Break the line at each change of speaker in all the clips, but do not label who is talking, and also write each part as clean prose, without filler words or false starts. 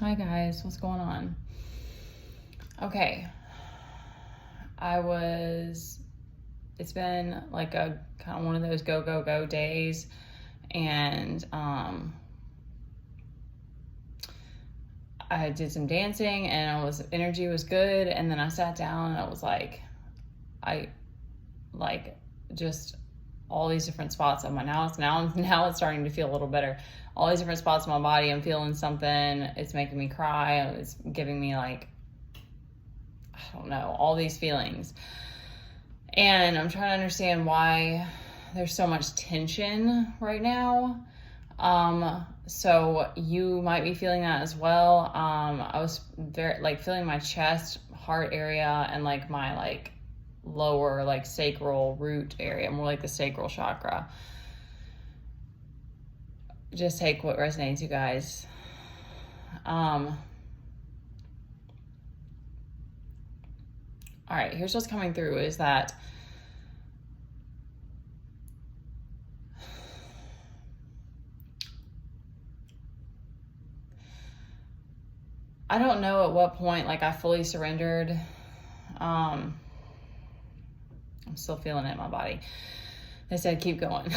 Hi guys, what's going on? Okay, it's been like a kind of one of those go days, and I did some dancing and energy was good, and then I sat down and I was like, I like just all these different spots of my now it's starting to feel a little better. All these different spots of my body, I'm feeling something. It's making me cry. It's giving me like, I don't know, all these feelings. And I'm trying to understand why there's so much tension right now. So you might be feeling that as well. I was very like feeling my chest, heart area, and like my like lower like sacral root area, more like the sacral chakra. Just take what resonates, you guys. All right, here's what's coming through is that I don't know at what point like I fully surrendered. I'm still feeling it in my body. They said keep going.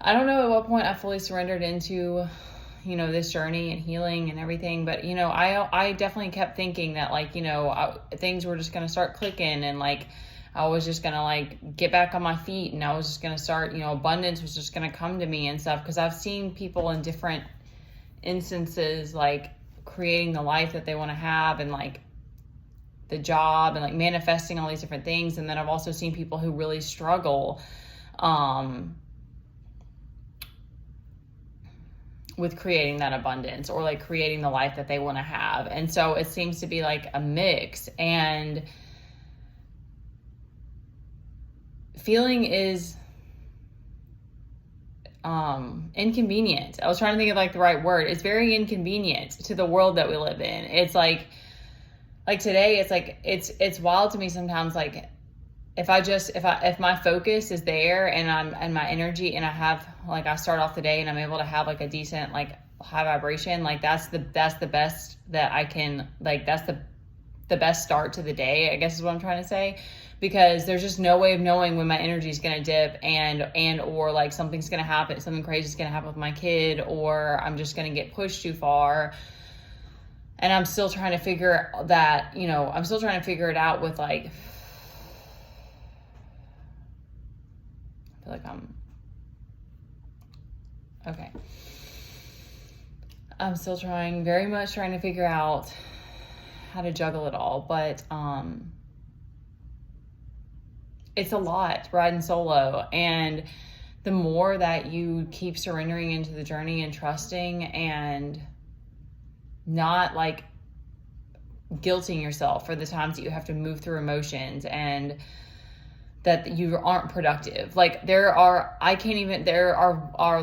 I don't know at what point I fully surrendered into, this journey and healing and everything. But, I definitely kept thinking that like, things were just going to start clicking, and like, I was just going to like get back on my feet, and I was just going to start, abundance was just going to come to me and stuff. Cause I've seen people in different instances, like creating the life that they want to have, and like the job, and like manifesting all these different things. And then I've also seen people who really struggle, with creating that abundance, or like creating the life that they want to have. And so it seems to be like a mix, and feeling is inconvenient. I was trying to think of like the right word. It's very inconvenient to the world that we live in. It's like today, it's like it's wild to me sometimes, like if my focus is there, and my energy, and I start off the day and I'm able to have like a decent like high vibration, like that's the best that I can, like that's the best start to the day, I guess is what I'm trying to say. Because there's just no way of knowing when my energy is going to dip, or like something's going to happen, something crazy is going to happen with my kid, or I'm just going to get pushed too far. And I'm still trying to figure that, I'm still trying to figure it out with like, I feel like okay. I'm still very much trying to figure out how to juggle it all, but, it's a lot riding solo. And the more that you keep surrendering into the journey and trusting, and not like guilting yourself for the times that you have to move through emotions and that you aren't productive. Like there are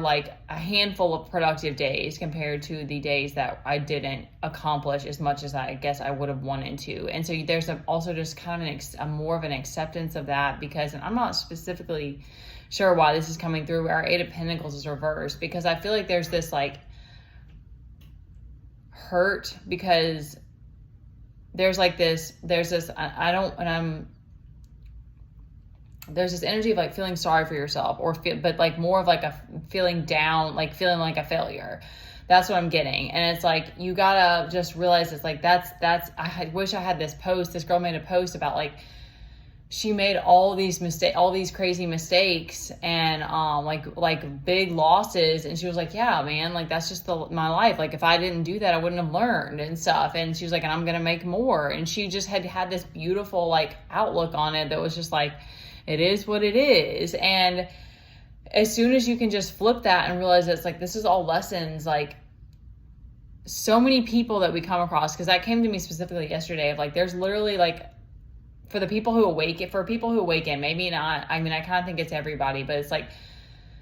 like a handful of productive days compared to the days that I didn't accomplish as much as I guess I would have wanted to. And so there's also just kind of a more of an acceptance of that, because, and I'm not specifically sure why this is coming through. Our Eight of Pentacles is reversed, because I feel like there's this like hurt, because there's this energy of like feeling sorry for yourself, but like more of like a feeling down, like feeling like a failure. That's what I'm getting. And it's like, you gotta just realize it's like, I wish I had this girl made a post about like, she made all these crazy mistakes, and like big losses, and she was like, yeah man, like that's just my life, like if I didn't do that I wouldn't have learned and stuff. And she was like, and I'm gonna make more. And she just had this beautiful like outlook on it that was just like, it is what it is. And as soon as you can just flip that and realize it's like, this is all lessons, like so many people that we come across, because that came to me specifically yesterday, of like, there's literally like, for people who awaken, maybe not, I mean, I kind of think it's everybody, but it's like,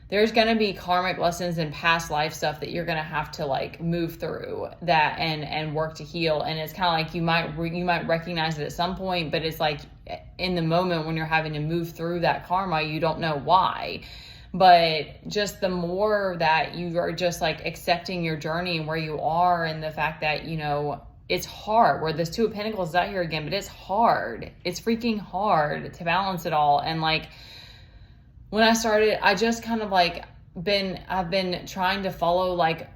there's going to be karmic lessons and past life stuff that you're going to have to like move through that and work to heal. And it's kind of like, you might recognize it at some point, but it's like in the moment when you're having to move through that karma, you don't know why. But just the more that you are just like accepting your journey and where you are, and the fact that, you know, it's hard, where this Two of Pentacles is out here again, but it's hard. It's freaking hard to balance it all. And like, when I started, I just kind of like I've been trying to follow, like,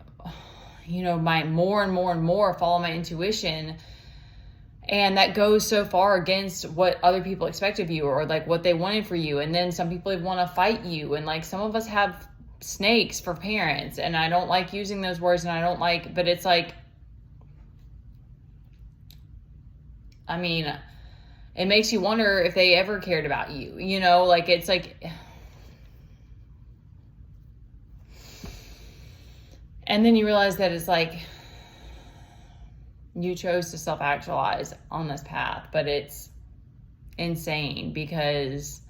you know, my more and more follow my intuition. And that goes so far against what other people expect of you, or like what they wanted for you. And then some people want to fight you. And like, some of us have snakes for parents, and I don't like using those words, and I don't like, but it's like, I mean, it makes you wonder if they ever cared about you, you know, like, it's like, and then you realize that it's like, you chose to self-actualize on this path, but it's insane because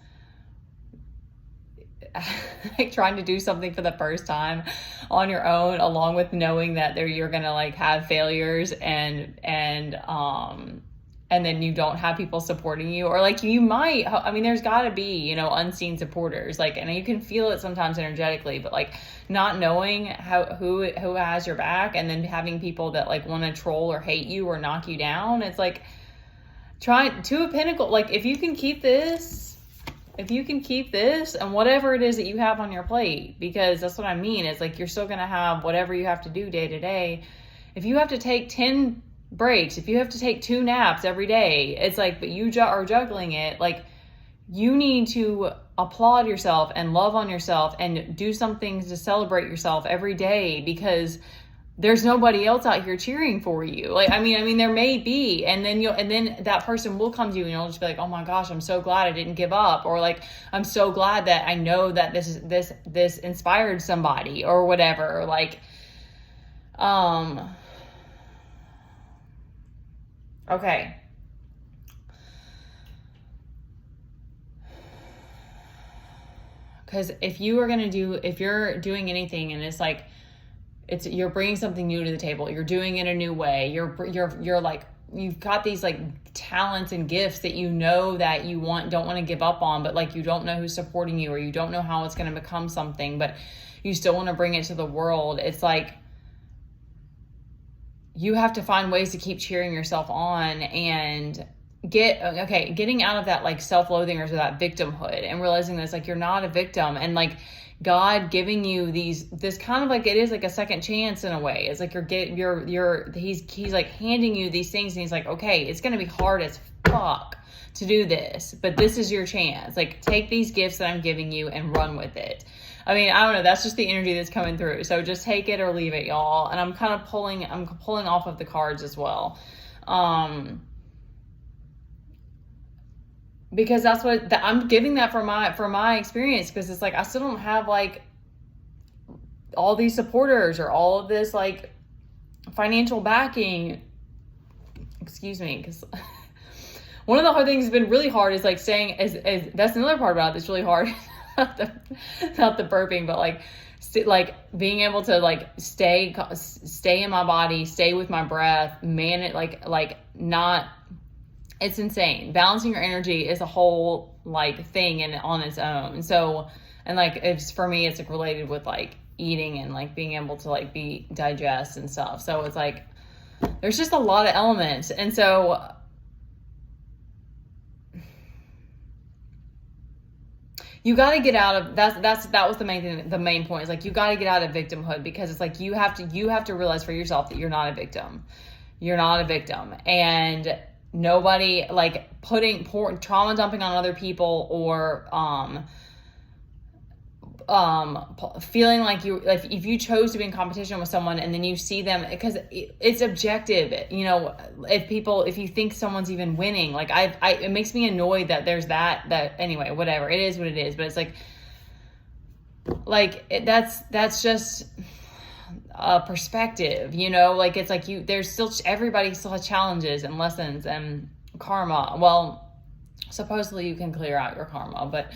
like trying to do something for the first time on your own, along with knowing that you're gonna like have failures and then you don't have people supporting you, or like you might, I mean, there's gotta be, you know, unseen supporters, like, and you can feel it sometimes energetically, but like not knowing who has your back, and then having people that like want to troll or hate you or knock you down. It's like, Two of Pentacles, like, if you can keep this and whatever it is that you have on your plate, because that's what I mean, it's like, you're still gonna have whatever you have to do day to day. If you have to take 10 breaks, if you have to take 2 naps every day, it's like, but you are juggling it, like, you need to applaud yourself and love on yourself and do some things to celebrate yourself every day, because there's nobody else out here cheering for you. Like, I mean, there may be, and then that person will come to you and you'll just be like, oh my gosh, I'm so glad I didn't give up. Or like, I'm so glad that I know that this inspired somebody or whatever. Like, okay. Because if you're doing anything and it's like, you're bringing something new to the table, you're doing it a new way, you're like, you've got these like talents and gifts that you know that you don't want to give up on, but like, you don't know who's supporting you, or you don't know how it's going to become something, but you still want to bring it to the world. It's like, you have to find ways to keep cheering yourself on and getting out of that like self-loathing or that victimhood, and realizing that it's like, you're not a victim, and like, God giving you this kind of like, it is like a second chance in a way. It's like he's like handing you these things, and he's like, okay, it's going to be hard as fuck to do this, but this is your chance. Like, take these gifts that I'm giving you and run with it. I mean, I don't know. That's just the energy that's coming through. So just take it or leave it, y'all. And I'm pulling off of the cards as well. Because that's what I'm giving that for my experience, because it's like, I still don't have like all these supporters or all of this like financial backing. Excuse me, because one of the hard things that's been really hard is like saying, is that's another part about it that's really hard. not the burping, but like being able to like stay in my body, stay with my breath, man it, like not. It's insane. Balancing your energy is a whole like thing and on its own. So, and like, it's for me, it's like related with like eating and like being able to like digest and stuff. So it's like, there's just a lot of elements. And so you got to get out of that was the main thing. The main point is like, you got to get out of victimhood, because it's like, you have to realize for yourself that you're not a victim. You're not a victim. And nobody like trauma dumping on other people, or feeling like if you chose to be in competition with someone and then you see them, because it's objective, you know, if you think someone's even winning, like it makes me annoyed that there's that anyway, whatever, it is what it is. But it's like that's just a perspective, you know, like, it's like everybody still has challenges and lessons and karma. Well, supposedly you can clear out your karma, but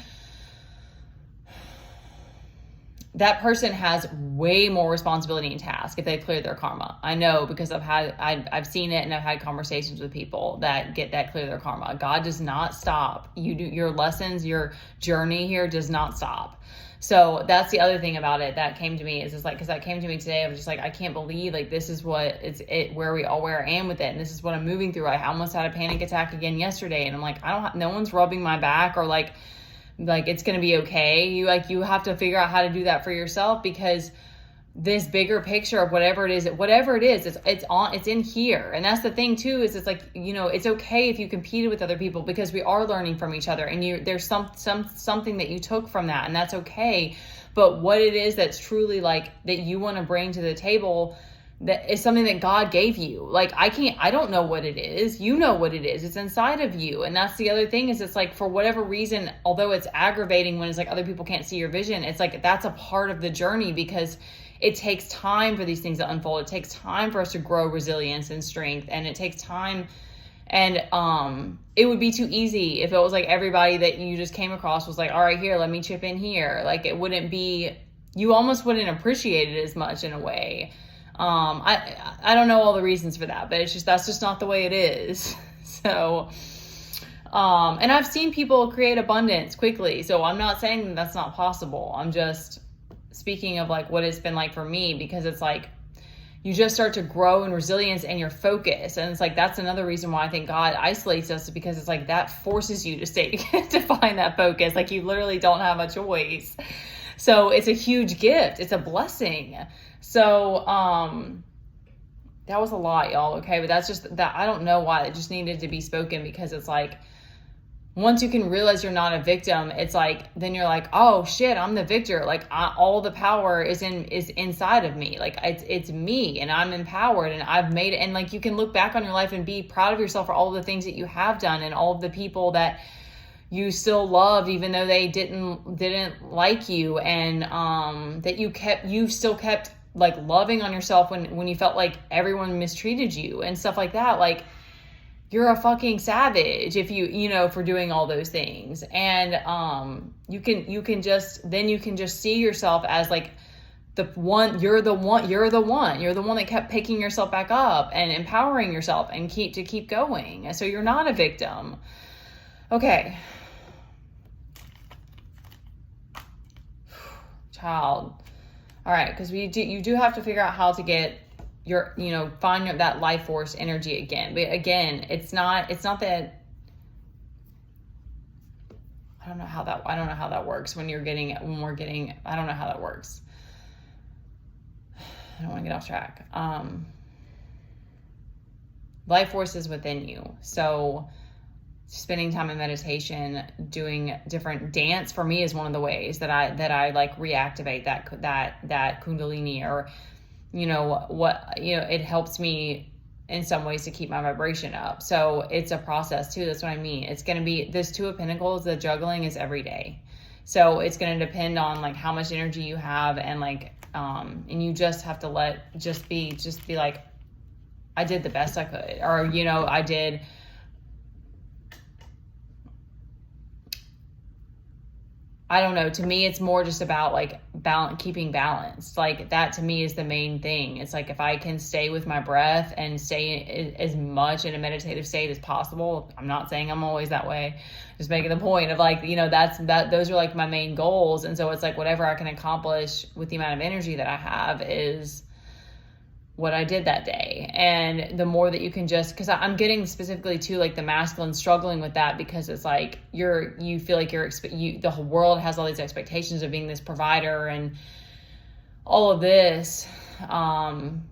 that person has way more responsibility and task if they clear their karma. I know, because I've seen it, and I've had conversations with people that clear their karma. God does not stop. Your lessons, your journey here does not stop. So that's the other thing about it that came to me, is just like, because that came to me today. I was just like, I can't believe, like, this is what where I am with it, and this is what I'm moving through. I almost had a panic attack again yesterday, and I'm like, no one's rubbing my back, or like it's gonna be okay. You have to figure out how to do that for yourself, because this bigger picture of whatever it is, it's in here. And that's the thing too, is it's like, it's okay if you competed with other people, because we are learning from each other, and there's something that you took from that, and that's okay. But what it is that's truly like that you want to bring to the table, that is something that God gave you. Like, I don't know what it is. You know what it is. It's inside of you. And that's the other thing, is it's like, for whatever reason, although it's aggravating when it's like other people can't see your vision, it's like, that's a part of the journey, because it takes time for these things to unfold. It takes time for us to grow resilience and strength, and it takes time. And it would be too easy if it was like everybody that you just came across was like, all right, here, let me chip in here. Like, it wouldn't be, you almost wouldn't appreciate it as much in a way. I don't know all the reasons for that, but that's just not the way it is. So, and I've seen people create abundance quickly, so I'm not saying that that's not possible. I'm just speaking of like what it's been like for me, because it's like, you just start to grow in resilience and your focus. And it's like, that's another reason why I think God isolates us, because it's like, that forces you to to find that focus. Like, you literally don't have a choice. So it's a huge gift. It's a blessing. So, that was a lot, y'all. Okay. But that's just that. I don't know why it just needed to be spoken, because it's like, once you can realize you're not a victim, it's like, then you're like, oh shit, I'm the victor. Like, all the power is inside of me. Like, it's me, and I'm empowered, and I've made it. And like, you can look back on your life and be proud of yourself for all the things that you have done, and all of the people that you still loved, even though they didn't like you, and that you still kept like loving on yourself when you felt like everyone mistreated you and stuff like that. Like, you're a fucking savage if you for doing all those things. And you can just see yourself as like you're the one that kept picking yourself back up and empowering yourself and keep going. So you're not a victim. Okay. Child. All right, because you do have to figure out how to get find that life force energy again. But again, it's not that, I don't know how that works I don't know how that works. I don't want to get off track. Life force is within you. So spending time in meditation, doing different dance for me is one of the ways that I like reactivate that Kundalini, or it helps me in some ways to keep my vibration up. So it's a process too. That's what I mean. It's going to be this Two of Pentacles. The juggling is every day. So it's going to depend on like how much energy you have, and like, and you just have to just be like, I did the best I could, or, I did. I don't know. To me, it's more just about like keeping balance. Like, that to me is the main thing. It's like, if I can stay with my breath and stay as much in a meditative state as possible. I'm not saying I'm always that way. Just making the point of like, those are like my main goals. And so it's like, whatever I can accomplish with the amount of energy that I have is what I did that day. And the more that you can because I'm getting specifically to like the masculine struggling with that, because it's like you feel like the whole world has all these expectations of being this provider and all of this. And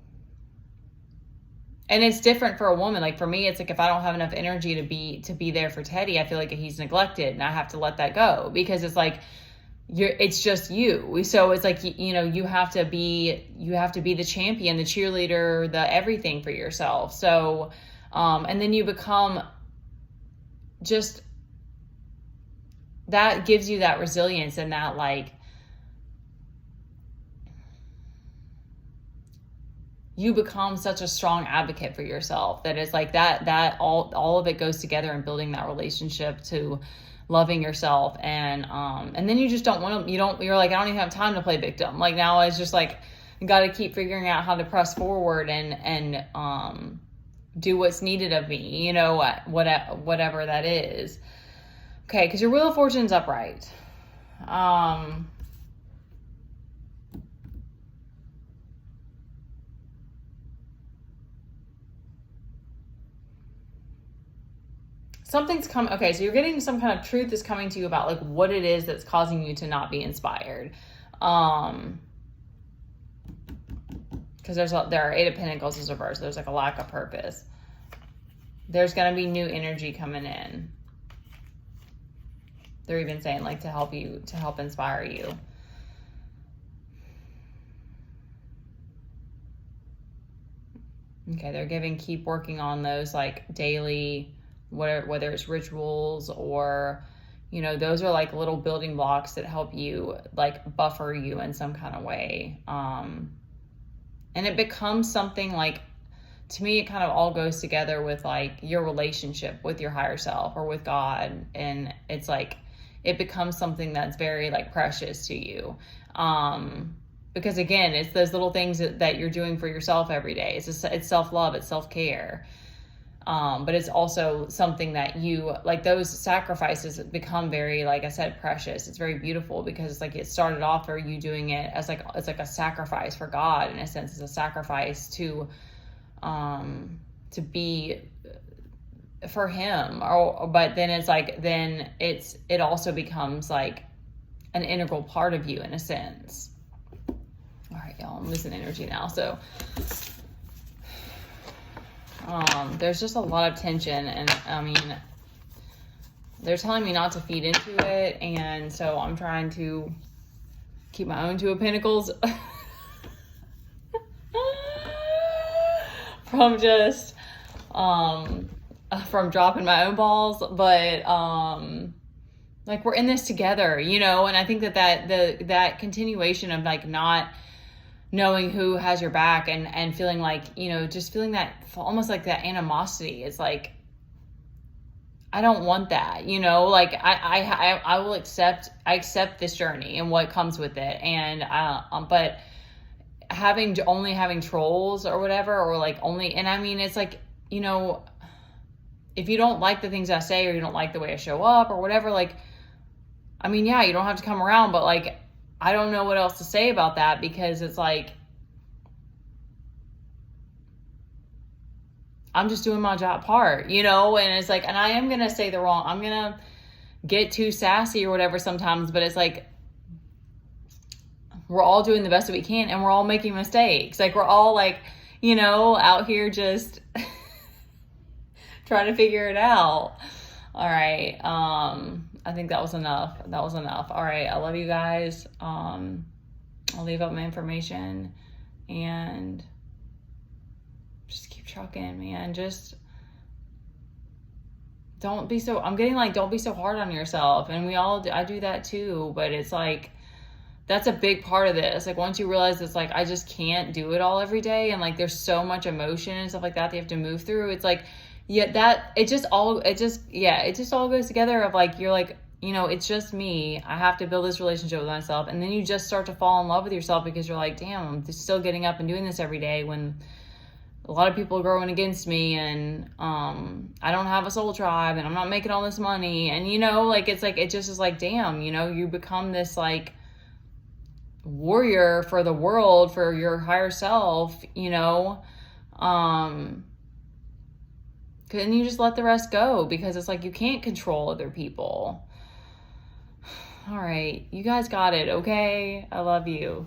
it's different for a woman. Like, for me, it's like, if I don't have enough energy to be there for Teddy, I feel like he's neglected, and I have to let that go, because it's like, it's just you. So it's like, you have to be the champion, the cheerleader, the everything for yourself. So, and then you become just, that gives you that resilience, and that like, you become such a strong advocate for yourself, that it's like that all of it goes together in building that relationship to loving yourself. And then you just don't want to, you're like, I don't even have time to play victim. Like, now it's just like, you got to keep figuring out how to press forward and do what's needed of me, whatever that is. Okay. Cause your Wheel of Fortune's upright. something's coming. Okay, so you're getting some kind of truth is coming to you about like what it is that's causing you to not be inspired. Because there are 8 of Pentacles is reversed. There's like a lack of purpose. There's going to be new energy coming in. They're even saying like to help inspire you. Okay, they're giving, keep working on those like daily, whether it's rituals or, you know, those are like little building blocks that help you, like buffer you in some kind of way. And it becomes something like, to me, it kind of all goes together with like your relationship with your higher self or with God. And it's like, it becomes something that's very like precious to you. Because again, it's those little things that you're doing for yourself every day. It's self-love, it's self-care. But it's also something that you, like those sacrifices become very, like I said, precious. It's very beautiful because it's like it started off for you doing it as like, it's like a sacrifice for God. In a sense, it's a sacrifice to be for Him. But then it's like, then it also becomes like an integral part of you in a sense. All right, y'all, I'm losing energy now. So, there's just a lot of tension, and I mean, they're telling me not to feed into it, and so I'm trying to keep my own 2 of Pentacles from just from dropping my own balls, but like we're in this together, you know. And I think that continuation of like not knowing who has your back and feeling like, you know, just feeling that almost like that animosity. It's like, I don't want that, you know, like I will accept this journey and what comes with it. And, but only having trolls or whatever, or like only, and I mean, it's like, you know, if you don't like the things I say, or you don't like the way I show up or whatever, like, I mean, yeah, you don't have to come around, but like, I don't know what else to say about that, because it's like, I'm just doing my job part, you know. And it's like, and I am going to say I'm going to get too sassy or whatever sometimes, but it's like, we're all doing the best that we can, and we're all making mistakes. Like, we're all like, you know, out here just trying to figure it out. All right. I think that was enough. All right. I love you guys. I'll leave up my information and just keep trucking, man. Just don't be so hard on yourself. And I do that too, but it's like, that's a big part of this. Like, once you realize it's like, I just can't do it all every day. And like, there's so much emotion and stuff like that you have to move through. It's like, yeah, it just all goes together of like, you're like, you know, it's just me. I have to build this relationship with myself. And then you just start to fall in love with yourself, because you're like, damn, I'm just still getting up and doing this every day when a lot of people are growing against me, and I don't have a soul tribe, and I'm not making all this money. And, you know, like, it's like, it just is like, damn, you know, you become this like warrior for the world, for your higher self, you know, and you just let the rest go, because it's like, you can't control other people. All right, you guys got it, okay? I love you.